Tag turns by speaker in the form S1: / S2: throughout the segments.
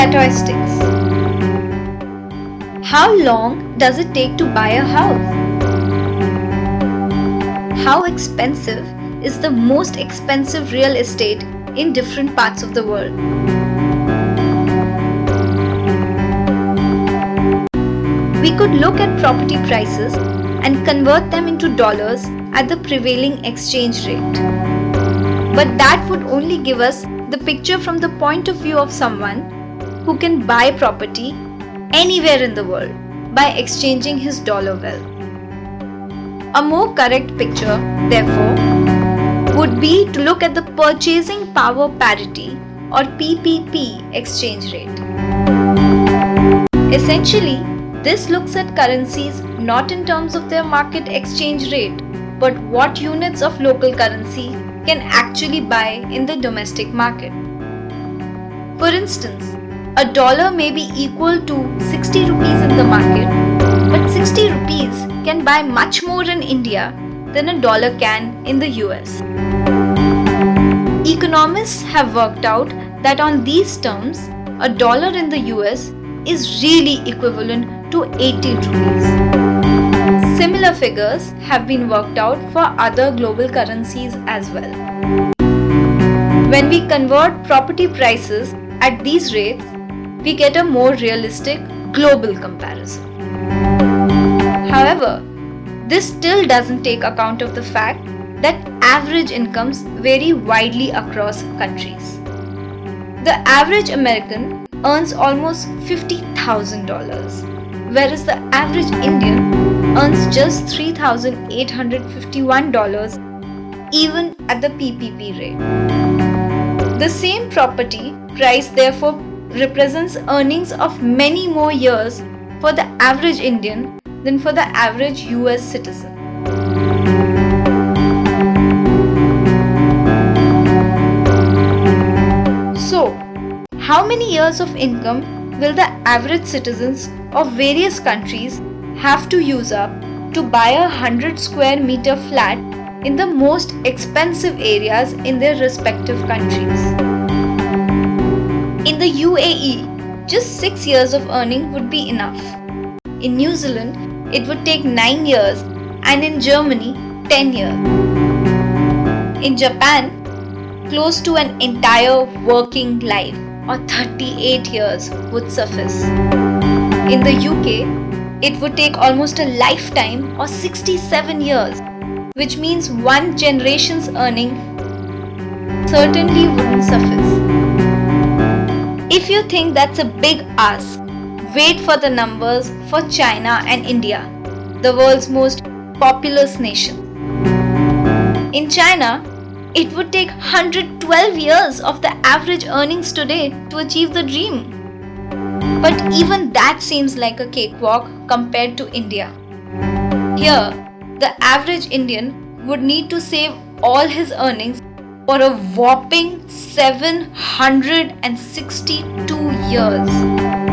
S1: Statistics. How long does it take to buy a house? How expensive is the most expensive real estate in different parts of the world? We could look at property prices and convert them into dollars at the prevailing exchange rate. But that would only give us the picture from the point of view of someone who can buy property anywhere in the world by exchanging his dollar wealth. A more correct picture, therefore, would be to look at the purchasing power parity or PPP exchange rate. Essentially, this looks at currencies not in terms of their market exchange rate, but what units of local currency can actually buy in the domestic market. For instance, a dollar may be equal to 60 rupees in the market, but 60 rupees can buy much more in India than a dollar can in the US. Economists have worked out that on these terms, a dollar in the US is really equivalent to 18 rupees. Similar figures have been worked out for other global currencies as well. When we convert property prices at these rates, we get a more realistic global comparison. However, this still doesn't take account of the fact that average incomes vary widely across countries. The average American earns almost $50,000, whereas the average Indian earns just $3,851 even at the PPP rate. The same property price therefore represents earnings of many more years for the average Indian than for the average US citizen. So, how many years of income will the average citizens of various countries have to use up to buy a 100 square meter flat in the most expensive areas in their respective countries? In the UAE, just 6 years of earning would be enough. In New Zealand, it would take 9 years, and in Germany, 10 years. In Japan, close to an entire working life or 38 years would suffice. In the UK, it would take almost a lifetime or 67 years, which means one generation's earning certainly wouldn't suffice. If you think that's a big ask, wait for the numbers for China and India, the world's most populous nation. In China, it would take 112 years of the average earnings today to achieve the dream. But even that seems like a cakewalk compared to India. Here, the average Indian would need to save all his earnings for a whopping 762 years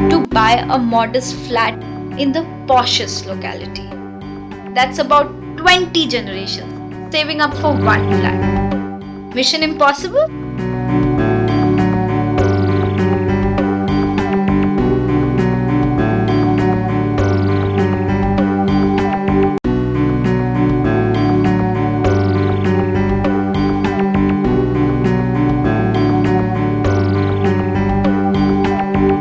S1: to buy a modest flat in the poshest locality. That's about 20 generations saving up for one flat. Mission impossible?